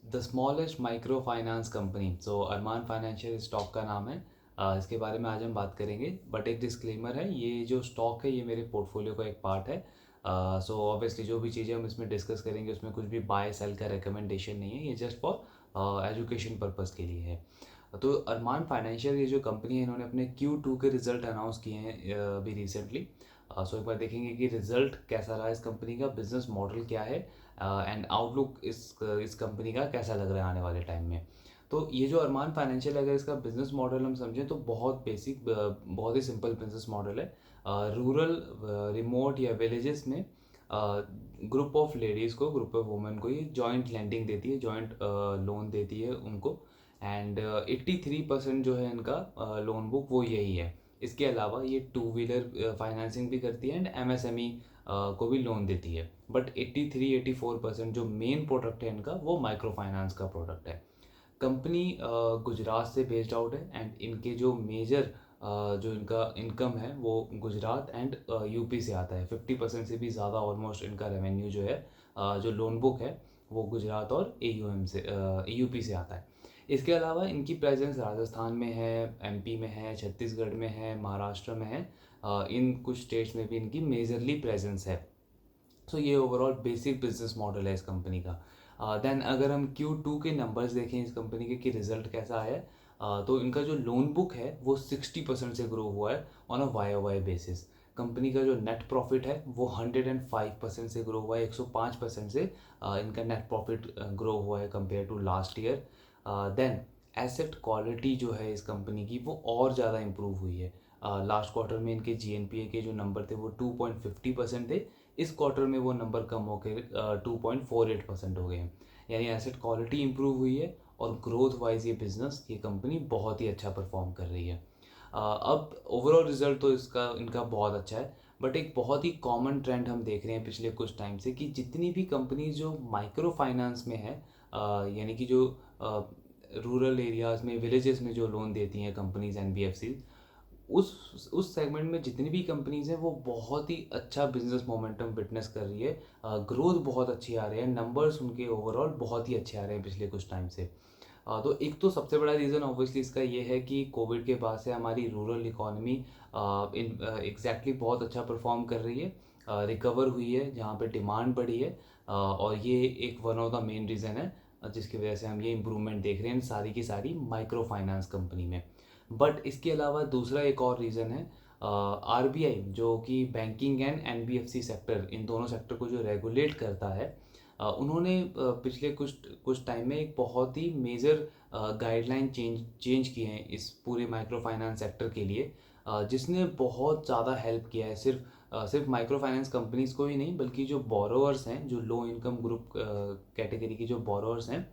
The smallest micro finance company, so Arman financial stock का नाम है। इसके बारे में आज हम बात करेंगे, बट एक डिस्क्लेमर है, ये जो स्टॉक है ये मेरे पोर्टफोलियो का एक पार्ट है। सो ऑब्वियसली जो भी चीज़ें हम इसमें डिस्कस करेंगे उसमें कुछ भी बाय सेल का रिकमेंडेशन नहीं है, ये जस्ट फॉर एजुकेशन पर्पज़ के लिए है। तो अरमान फाइनेंशियल ये जो कंपनी है इन्होंने अपने Q2 के रिजल्ट अनाउंस किए हैं अभी रिसेंटली। सो एक बार देखेंगे कि रिजल्ट कैसा रहा इस कंपनी का, बिजनेस मॉडल क्या है एंड आउटलुक इस कंपनी का कैसा लग रहा है आने वाले टाइम में। तो ये जो अरमान फाइनेंशियल, अगर इसका बिजनेस मॉडल हम समझें तो बहुत बेसिक, बहुत ही सिंपल बिजनेस मॉडल है। रूरल, रिमोट या विलेजेस में ग्रुप ऑफ लेडीज़ को, ग्रुप ऑफ वुमेन को ये जॉइंट लैंडिंग देती है, जॉइंट लोन देती है उनको। एंड 83% जो है इनका लोन बुक वो यही है। इसके अलावा ये टू व्हीलर फाइनेंसिंग भी करती है एंड एमएसएमई को भी लोन देती है। बट 83-84% जो मेन प्रोडक्ट है इनका वो माइक्रो फाइनेंस का प्रोडक्ट है। कंपनी गुजरात से बेस्ड आउट है एंड इनके जो मेजर जो इनका इनकम है वो गुजरात एंड यूपी से आता है। 50% से भी ज़्यादा ऑलमोस्ट इनका रेवेन्यू जो है, जो लोन बुक है वो गुजरात और एयूएम से, यूपी से आता है। इसके अलावा इनकी प्रेजेंस राजस्थान में है, एमपी में है, छत्तीसगढ़ में है, महाराष्ट्र में है। इन कुछ स्टेट्स में भी इनकी मेजरली प्रेजेंस है। सो ये ओवरऑल बेसिक बिजनेस मॉडल है इस कंपनी का। देन अगर हम Q2 के नंबर्स देखें इस कंपनी के कि रिजल्ट कैसा आया है, तो इनका जो लोन बुक है वो 60% से ग्रो हुआ है on a YoY basis. Company का जो नेट प्रॉफिट है वो 105% से ग्रो हुआ है, 105% से इनका नेट प्रॉफिट ग्रो हुआ है compare to last year. Then asset quality जो है इस कंपनी की वो और ज़्यादा इम्प्रूव हुई है। लास्ट क्वार्टर में इनके GNPA के जो नंबर थे वो 2.50% थे, इस क्वार्टर में वो नंबर कम होकर 2.48% हो गए हैं। यानी एसेट क्वालिटी इंप्रूव हुई है और ग्रोथ वाइज ये बिजनेस, ये कंपनी बहुत ही अच्छा परफॉर्म कर रही है। अब ओवरऑल रिजल्ट तो इसका इनका बहुत अच्छा है, बट एक बहुत ही कॉमन ट्रेंड हम देख रहे हैं पिछले कुछ टाइम से कि जितनी भी कंपनीज जो माइक्रो फाइनेंस में है, यानी कि जो रूरल एरियाज़ में, विलेजेस में जो लोन देती हैं कंपनीज, NBFC, उस सेगमेंट में जितनी भी कंपनीज हैं वो बहुत ही अच्छा बिजनेस मोमेंटम विटनेस कर रही है। ग्रोथ बहुत अच्छी आ रही है, नंबर्स उनके ओवरऑल बहुत ही अच्छे आ रहे हैं पिछले कुछ टाइम से। तो एक तो सबसे बड़ा रीज़न ऑब्वियसली इसका ये है कि कोविड के बाद से हमारी रूरल इकोनॉमी इन एग्जैक्टली बहुत अच्छा परफॉर्म कर रही है, रिकवर हुई है, जहाँ पे डिमांड बढ़ी है। और ये एक one of the main reason है जिसकी वजह से हम ये इम्प्रूवमेंट देख रहे हैं सारी की सारी माइक्रो फाइनेंस कंपनी में। बट इसके अलावा दूसरा एक और रीज़न है, RBI जो कि बैंकिंग एंड NBFC सेक्टर, इन दोनों सेक्टर को जो रेगुलेट करता है, उन्होंने पिछले कुछ टाइम में एक बहुत ही मेजर गाइडलाइन चेंज किए हैं इस पूरे माइक्रो फाइनेंस सेक्टर के लिए, जिसने बहुत ज़्यादा हेल्प किया है। सिर्फ माइक्रो फाइनेंस कंपनीज को ही नहीं, बल्कि जो बोरोवर्स हैं, जो लो इनकम ग्रुप कैटेगरी के जो बोरोवर्स हैं,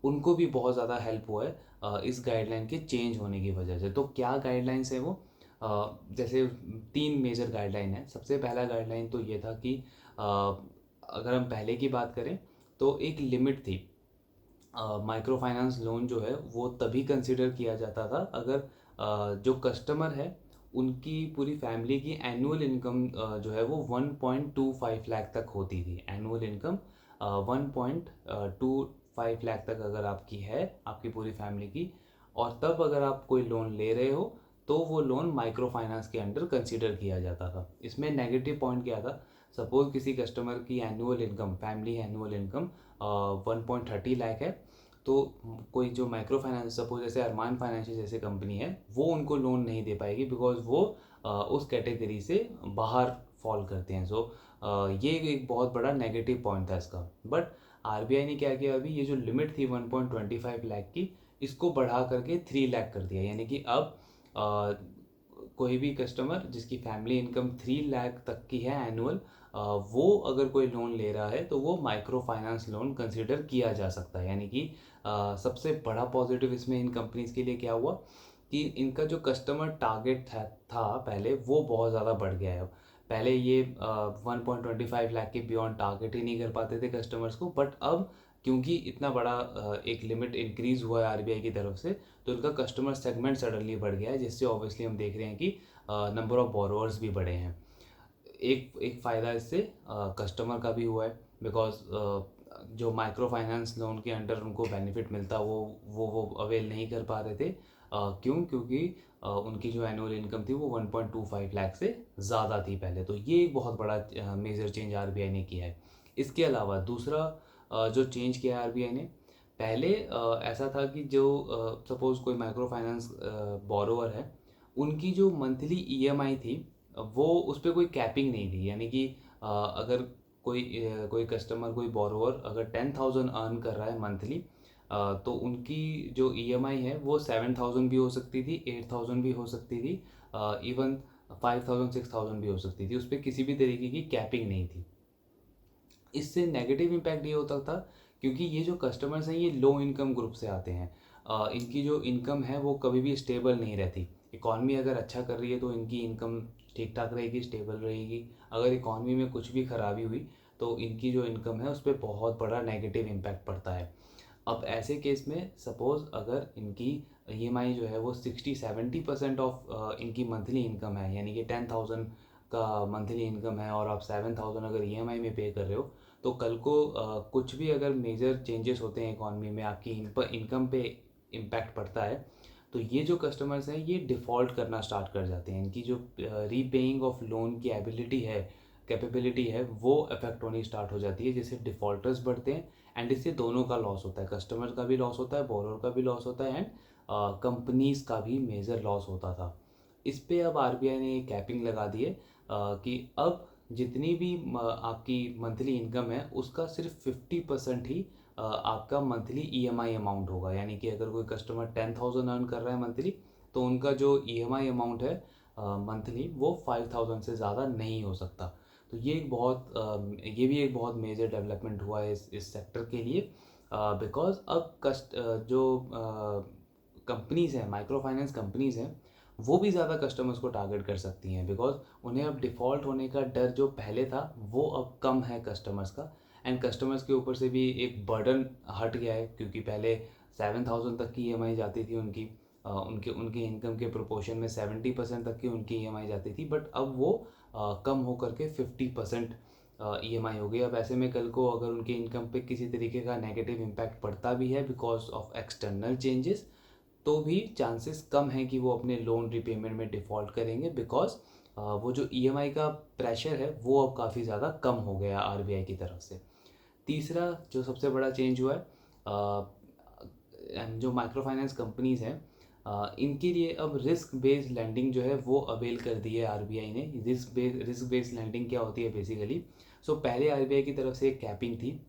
उनको भी बहुत ज़्यादा हेल्प हुआ है इस गाइडलाइन के चेंज होने की वजह से। तो क्या गाइडलाइंस है वो, जैसे 3 मेजर गाइडलाइन है। सबसे पहला गाइडलाइन तो ये था कि अगर हम पहले की बात करें तो एक लिमिट थी। माइक्रो फाइनेंस लोन जो है वो तभी कंसिडर किया जाता था अगर जो कस्टमर है उनकी पूरी फैमिली की एनुअल इनकम जो है वो 1.25 लाख तक होती थी। एनुअल इनकम 1.25 लाख तक अगर आपकी है, आपकी पूरी फैमिली की, और तब अगर आप कोई लोन ले रहे हो तो वो लोन माइक्रो फाइनेंस के अंडर कंसिडर किया जाता था। इसमें नेगेटिव पॉइंट क्या था, सपोज किसी कस्टमर की annual income, family annual income 1.30 lakh है, तो कोई जो माइक्रो फाइनेंस, सपोज जैसे अरमान फाइनेंशियल जैसे कंपनी है, वो उनको लोन नहीं दे पाएगी बिकॉज वो उस कैटेगरी से बाहर फॉल करते हैं। सो ये एक बहुत बड़ा नेगेटिव पॉइंट था इसका। बट RBI ने क्या किया, अभी ये जो लिमिट थी 1.25 लाख की, इसको बढ़ा करके 3 लाख कर दिया। यानी कि अब कोई भी कस्टमर जिसकी फैमिली इनकम 3 लाख तक की है एनुअल, वो अगर कोई लोन ले रहा है तो वो माइक्रो फाइनेंस लोन कंसिडर किया जा सकता है। यानी कि सबसे बड़ा पॉजिटिव इसमें इन कंपनीज के लिए क्या हुआ कि इनका जो कस्टमर टारगेट था पहले, वो बहुत ज़्यादा बढ़ गया है। पहले ये 1.25 लाख के बियॉन्ड टारगेट ही नहीं कर पाते थे कस्टमर्स को, बट अब क्योंकि इतना बड़ा एक लिमिट इंक्रीज हुआ है RBI की तरफ से, तो इनका कस्टमर सेगमेंट सडनली बढ़ गया है, जिससे ऑब्वियसली हम देख रहे हैं कि नंबर ऑफ बोरोवर्स भी बढ़े हैं। एक एक फ़ायदा इससे कस्टमर का भी हुआ है बिकॉज जो माइक्रो फाइनेंस लोन के अंडर उनको बेनिफिट मिलता वो अवेल नहीं कर पा रहे थे। क्यों? क्योंकि उनकी जो एनुअल इनकम थी वो 1.25 लाख से ज़्यादा थी पहले। तो ये एक बहुत बड़ा मेजर चेंज आरबीआई ने किया है। इसके अलावा दूसरा जो चेंज किया है आरबीआई ने, पहले ऐसा था कि जो सपोज़ कोई माइक्रो फाइनेंस बोरोवर है, उनकी जो मंथली ईएमआई थी वो उस पर कोई कैपिंग नहीं थी। यानी कि अगर कोई कस्टमर, कोई बोरोवर अगर 10,000 अर्न कर रहा है मंथली, तो उनकी जो ईएमआई है वो 7,000 भी हो सकती थी, 8,000 भी हो सकती थी, इवन 5,000 6,000 भी हो सकती थी। उस पर किसी भी तरीके की कैपिंग नहीं थी। इससे नेगेटिव इम्पैक्ट ये होता था, क्योंकि ये जो कस्टमर्स हैं ये लो इनकम ग्रुप से आते हैं। इनकी जो इनकम है वो कभी भी स्टेबल नहीं रहती। इकॉनमी अगर अच्छा कर रही है तो इनकी इनकम ठीक ठाक रहेगी, स्टेबल रहेगी। अगर इकॉनमी में कुछ भी खराबी हुई तो इनकी जो इनकम है उस पर बहुत बड़ा नेगेटिव इम्पैक्ट पड़ता है। अब ऐसे केस में सपोज़ अगर इनकी ईएमआई जो है वो 60-70% ऑफ इनकी मंथली इनकम है, यानी कि 10,000 का मंथली इनकम है और आप 7,000 अगर ईएमआई में पे कर रहे हो, तो कल को कुछ भी अगर मेजर चेंजेस होते हैं इकॉनमी में, आपकी इनकम पे इम्पैक्ट पड़ता है, तो ये जो कस्टमर्स हैं ये डिफ़ॉल्ट करना स्टार्ट कर जाते हैं। इनकी जो रीपेइंग ऑफ लोन की एबिलिटी है, कैपेबिलिटी है, वो अफेक्ट होनी स्टार्ट हो जाती है, जिससे डिफ़ॉल्टर्स बढ़ते हैं। एंड इससे दोनों का लॉस होता है, कस्टमर का भी लॉस होता है, बोरोर का भी लॉस होता है, एंड कंपनीज का भी मेजर लॉस होता था। इस पे अब आरबीआई ने कैपिंग लगा दी है कि अब जितनी भी आपकी मंथली इनकम है उसका सिर्फ 50% ही आपका मंथली ईएमआई अमाउंट होगा। यानी कि अगर कोई कस्टमर 10,000 अर्न कर रहा है मंथली, तो उनका जो ईएमआई अमाउंट है मंथली वो 5,000 से ज़्यादा नहीं हो सकता। तो ये भी एक बहुत मेजर डेवलपमेंट हुआ है इस सेक्टर के लिए, बिकॉज अब जो कंपनीज़ हैं, माइक्रो फाइनेंस कंपनीज़ हैं, वो भी ज़्यादा कस्टमर्स को टारगेट कर सकती हैं, बिकॉज उन्हें अब डिफ़ॉल्ट होने का डर जो पहले था वो अब कम है कस्टमर्स का। एंड कस्टमर्स के ऊपर से भी एक बर्डन हट गया है, क्योंकि पहले 7,000 तक की ईएमआई जाती थी उनकी, उनके उनकी इनकम के प्रोपोर्शन में 70% तक की उनकी ईएमआई जाती थी, बट अब वो कम होकर के 50% ईएमआई हो गई। अब ऐसे में कल को अगर उनकी इनकम पे किसी तरीके का नेगेटिव इम्पैक्ट पड़ता भी है बिकॉज ऑफ एक्सटर्नल चेंजेस, तो भी चांसेस कम हैं कि वो अपने लोन रिपेमेंट में डिफ़ॉल्ट करेंगे, बिकॉज वो जो ईएमआई का प्रेशर है वो अब काफ़ी ज़्यादा कम हो गया आरबीआई की तरफ से। तीसरा जो सबसे बड़ा चेंज हुआ है, जो माइक्रो फाइनेंस कंपनीज़ हैं, इनके लिए अब रिस्क बेस्ड लैंडिंग जो है वो अवेल कर दी है आरबीआई ने। रिस्क बेस्ड लैंडिंग क्या होती है बेसिकली? सो पहले आरबीआई की तरफ से एक कैपिंग थी।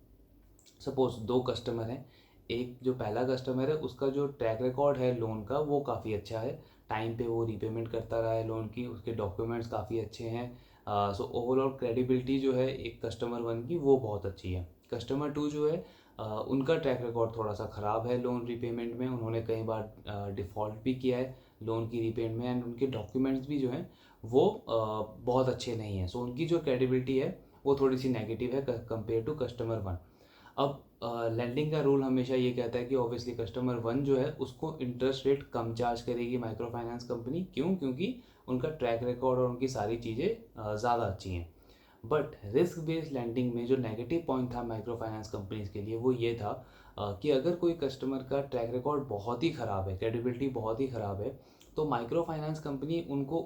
सपोज दो कस्टमर हैं, एक जो पहला कस्टमर है उसका जो ट्रैक रिकॉर्ड है लोन का वो काफ़ी अच्छा है, टाइम पे वो रीपेमेंट करता रहा है लोन की, उसके डॉक्यूमेंट्स काफ़ी अच्छे हैं। सो ओवरऑल क्रेडिबिलिटी जो है एक कस्टमर वन की वो बहुत अच्छी है। कस्टमर टू जो है, उनका ट्रैक रिकॉर्ड थोड़ा सा ख़राब है लोन रीपेमेंट में, उन्होंने कई बार डिफ़ॉल्ट भी किया है लोन की रीपेमेंट में, एंड उनके डॉक्यूमेंट्स भी जो हैं वो बहुत अच्छे नहीं हैं। सो उनकी जो क्रेडिबिलिटी है वो थोड़ी सी नेगेटिव है कंपेयर टू कस्टमर वन। अब लैंडिंग का रूल हमेशा ये कहता है कि ऑब्वियसली कस्टमर वन जो है उसको इंटरेस्ट रेट कम चार्ज करेगी माइक्रो फाइनेंस कंपनी। क्यों? क्योंकि उनका ट्रैक रिकॉर्ड और उनकी सारी चीज़ें ज़्यादा अच्छी हैं। बट रिस्क बेस्ड लैंडिंग में जो नेगेटिव पॉइंट था माइक्रो फाइनेंस कंपनीज के लिए वो ये था कि अगर कोई कस्टमर का ट्रैक रिकॉर्ड बहुत ही ख़राब है, क्रेडिबिलिटी बहुत ही ख़राब है, तो माइक्रो फाइनेंस कंपनी उनको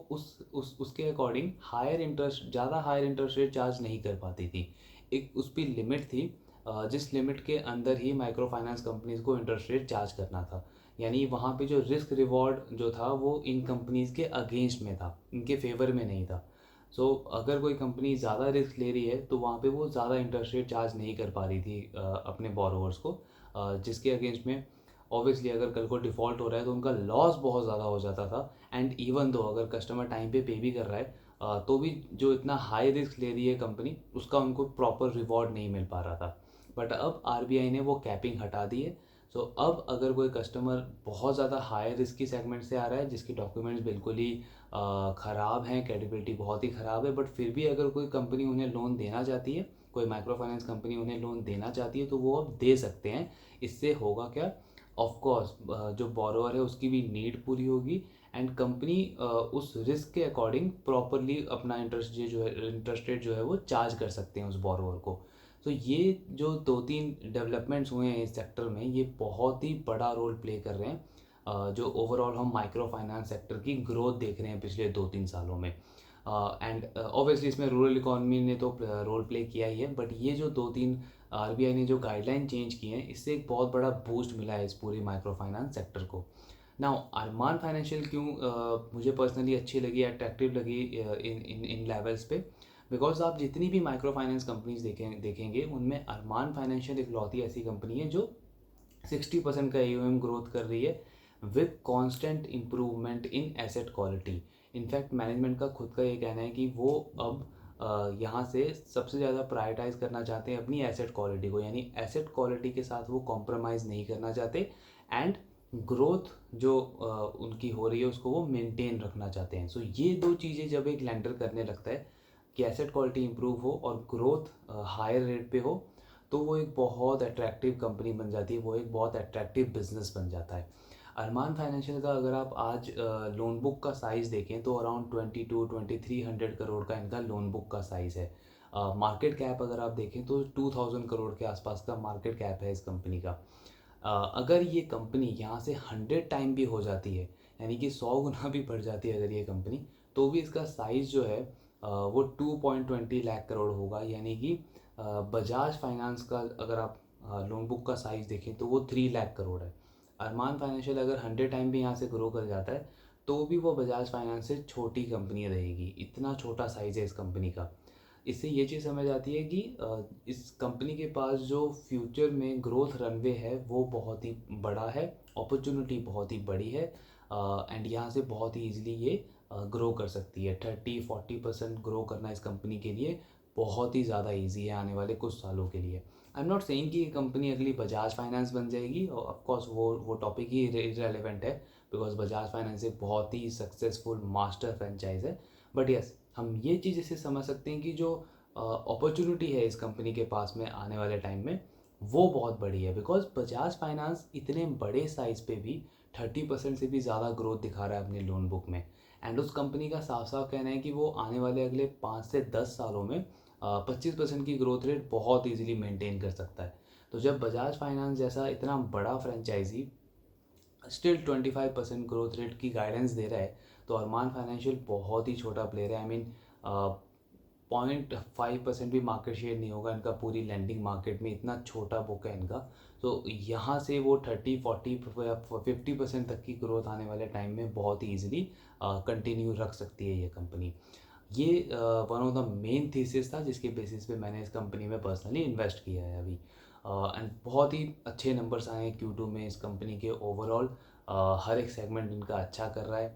उसके अकॉर्डिंग ज़्यादा हायर इंटरेस्ट रेट चार्ज नहीं कर पाती थी। एक उस पर लिमिट थी, जिस लिमिट के अंदर ही माइक्रो फाइनेंस कंपनीज को इंटरेस्ट रेट चार्ज करना था। यानी वहाँ पे जो रिस्क रिवॉर्ड जो था वो इन कंपनीज के अगेंस्ट में था, इनके फेवर में नहीं था। सो अगर कोई कंपनी ज़्यादा रिस्क ले रही है तो वहाँ पे वो ज़्यादा इंटरेस्ट रेट चार्ज नहीं कर पा रही थी अपने बोरोवर्स को, जिसके अगेंस्ट में ऑब्वियसली अगर कल को डिफ़ॉल्ट हो रहा है तो उनका लॉस बहुत ज़्यादा हो जाता था। एंड इवन दो अगर कस्टमर टाइम पे भी कर रहा है, तो भी जो इतना हाई रिस्क ले रही है कंपनी उसका उनको प्रॉपर रिवॉर्ड नहीं मिल पा रहा था। बट अब आरबीआई ने वो कैपिंग हटा दी है। सो अब अगर कोई कस्टमर बहुत ज़्यादा हाई रिस्क की सेगमेंट से आ रहा है, जिसकी डॉक्यूमेंट्स बिल्कुल ही ख़राब हैं, क्रेडिबिलिटी बहुत ही ख़राब है, बट फिर भी अगर कोई कंपनी उन्हें लोन देना चाहती है, कोई माइक्रो फाइनेंस कंपनी उन्हें लोन देना चाहती है, तो वो अब दे सकते हैं। इससे होगा क्या? ऑफ कोर्स जो बोरोवर है उसकी भी नीड पूरी होगी, एंड कंपनी उस रिस्क के अकॉर्डिंग प्रॉपरली अपना इंटरेस्ट रेट जो है वो चार्ज कर सकते हैं उस बोरोवर को। सो ये जो 2-3 डेवलपमेंट्स हुए हैं इस सेक्टर में, ये बहुत ही बड़ा रोल प्ले कर रहे हैं जो ओवरऑल हम माइक्रो फाइनेंस सेक्टर की ग्रोथ देख रहे हैं पिछले 2-3 सालों में। एंड ऑब्वियसली इसमें रूरल इकोनॉमी ने तो रोल प्ले किया ही है, बट ये जो 2-3 आरबीआई ने जो गाइडलाइन चेंज किए हैं, इससे एक बहुत बड़ा बूस्ट मिला है इस पूरी माइक्रो फाइनेंस सेक्टर को। नाउ अरमान फाइनेंशियल क्यों मुझे पर्सनली अच्छी लगी, अट्रैक्टिव लगी इन इन इन लेवल्स पे, बिकॉज आप जितनी भी माइक्रो फाइनेंस कंपनीज देखेंगे उनमें अरमान फाइनेंशियल इकलौती ऐसी कंपनी है जो 60% का AUM ग्रोथ कर रही है with constant improvement in asset quality. In fact management का खुद का ये कहना है कि वो अब यहाँ से सबसे ज़्यादा प्रायोरिटाइज करना चाहते हैं अपनी एसेट क्वालिटी को, यानी एसेट क्वालिटी के साथ वो कॉम्प्रोमाइज़ नहीं करना चाहते एंड ग्रोथ जो उनकी हो रही है उसको वो मेंटेन रखना चाहते हैं। सो ये दो चीज़ें जब एक लेंडर करने लगता है कि एसेट क्वालिटी इंप्रूव हो और ग्रोथ हायर रेट पे हो, तो वो एक बहुत अट्रैक्टिव कंपनी बन जाती है, वो एक बहुत अट्रैक्टिव बिजनेस बन जाता है। अरमान फाइनेंशियल का अगर आप आज लोन बुक का साइज़ देखें तो अराउंड 22-2300 करोड़ का इनका लोन बुक का साइज़ है। मार्केट कैप अगर आप देखें तो 2000 करोड़ के आसपास का मार्केट कैप है इस कंपनी का। अगर ये कंपनी यहाँ से 100 टाइम भी हो जाती है, यानी कि 100 गुना भी बढ़ जाती है अगर ये कंपनी, तो भी इसका साइज़ जो है वो 2.20 लाख करोड़ होगा। यानी कि बजाज फाइनेंस का अगर आप लोन बुक का साइज़ देखें तो वो 3 लाख करोड़ है। अरमान फाइनेंशियल अगर 100 टाइम भी यहाँ से ग्रो कर जाता है तो भी वो बजाज फाइनेंस से छोटी कंपनी रहेगी, इतना छोटा साइज़ है इस कंपनी का। इससे ये चीज़ समझ आती है कि इस कंपनी के पास जो फ्यूचर में ग्रोथ रनवे है वो बहुत ही बड़ा है, अपॉर्चुनिटी बहुत ही बड़ी है एंड यहाँ से बहुत ही ईजिली ये ग्रो कर सकती है। 30-40% ग्रो करना इस कंपनी के लिए बहुत ही ज़्यादा ईजी है आने वाले कुछ सालों के लिए। आई एम नॉट सेइंग कि ये कंपनी अगली बजाज फाइनेंस बन जाएगी, और ऑफकोर्स वो टॉपिक ही इरेलीवेंट है बिकॉज बजाज फाइनेंस एक बहुत ही सक्सेसफुल मास्टर फ्रेंचाइज है। बट यस, हम ये चीज़ इसे समझ सकते हैं कि जो अपॉर्चुनिटी है इस कंपनी के पास में आने वाले टाइम में वो बहुत बड़ी है, बिकॉज बजाज फाइनेंस इतने बड़े साइज़ पे भी 30% से भी ज़्यादा ग्रोथ दिखा रहा है अपने लोन बुक में। एंड उस कंपनी का साफ साफ कहना है कि वो आने वाले अगले 5 से 10 सालों में 25% की ग्रोथ रेट बहुत ईजिली मेंटेन कर सकता है। तो जब बजाज फाइनेंस जैसा इतना बड़ा फ्रेंचाइजी स्टिल 25% ग्रोथ रेट की गाइडेंस दे रहा है, तो अरमान फाइनेंशियल बहुत ही छोटा प्लेयर है। आई मीन 0.5% भी मार्केट शेयर नहीं होगा इनका पूरी लैंडिंग मार्केट में, इतना छोटा बुक है इनका। तो यहाँ से वो 30-40-50% तक की ग्रोथ आने वाले टाइम में बहुत ही ईजिली कंटिन्यू रख सकती है ये कंपनी। ये one of the main thesis था जिसके बेसिस पे मैंने इस कंपनी में पर्सनली इन्वेस्ट किया है अभी। एंड बहुत ही अच्छे नंबर्स आए हैं Q2 में इस कंपनी के ओवरऑल। हर एक सेगमेंट इनका अच्छा कर रहा है।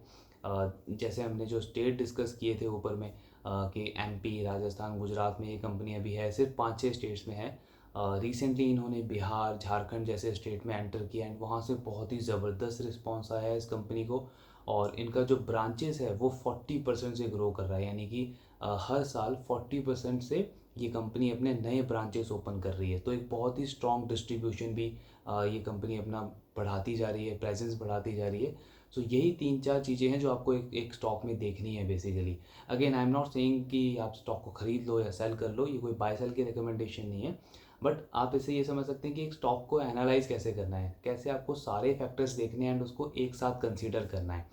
जैसे हमने जो स्टेट डिस्कस किए थे ऊपर में कि MP, राजस्थान, गुजरात में ये कंपनी अभी है, सिर्फ 5-6 स्टेट्स में है। रिसेंटली इन्होंने बिहार, झारखंड जैसे स्टेट में एंटर किया एंड वहाँ से बहुत ही ज़बरदस्त रिस्पॉन्स आया है इस कंपनी को। और इनका जो ब्रांचेस है वो 40% से ग्रो कर रहा है, यानी कि हर साल 40% से ये कंपनी अपने नए ब्रांचेस ओपन कर रही है। तो एक बहुत ही स्ट्रॉन्ग डिस्ट्रीब्यूशन भी ये कंपनी अपना बढ़ाती जा रही है, प्रेजेंस बढ़ाती जा रही है। सो यही 3-4 चीज़ें हैं जो आपको एक स्टॉक में देखनी है basically. Again I am not saying कि आप स्टॉक को खरीद लो या सेल कर लो, ये कोई बाय सेल की रिकमेंडेशन नहीं है। बट आप इसे ये समझ सकते हैं कि एक स्टॉक को एनालाइज कैसे करना है, कैसे आपको सारे फैक्टर्स देखने हैं एंड उसको एक साथ कंसीडर करना है।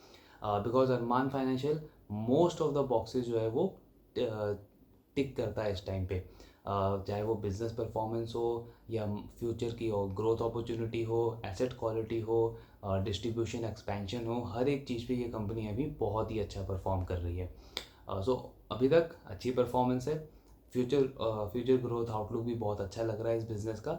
Because Arman financial most of the boxes जो है वो टिक करता है इस टाइम पे। चाहे वो बिजनेस परफॉर्मेंस हो या फ्यूचर की हो ग्रोथ अपॉर्चुनिटी हो, एसेट क्वालिटी हो, डिस्ट्रीब्यूशन एक्सपेंशन हो, हर एक चीज़ पे ये कंपनी अभी बहुत ही अच्छा परफॉर्म कर रही है। सो अभी तक अच्छी परफॉर्मेंस है। फ्यूचर ग्रोथ आउटलुक भी बहुत अच्छा लग रहा है इस बिज़नेस का।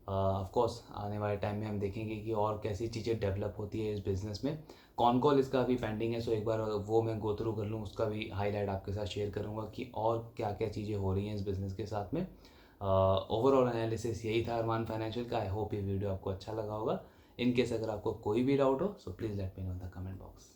ऑफ कोर्स आने वाले टाइम में हम देखेंगे कि और कैसी चीज़ें डेवलप होती है इस बिज़नेस में। कॉन कॉल इसका अभी पेंडिंग है, सो एक बार वो मैं गो थ्रू कर लूँ, उसका भी हाईलाइट आपके साथ शेयर करूँगा कि और क्या क्या चीज़ें हो रही हैं इस बिज़नेस के साथ में। ओवरऑल एनालिसिस यही था अरमान फाइनेंशियल का। आई होप ये वीडियो आपको अच्छा लगा होगा। इन केस अगर आपको कोई भी डाउट हो so please let me know in the comment box.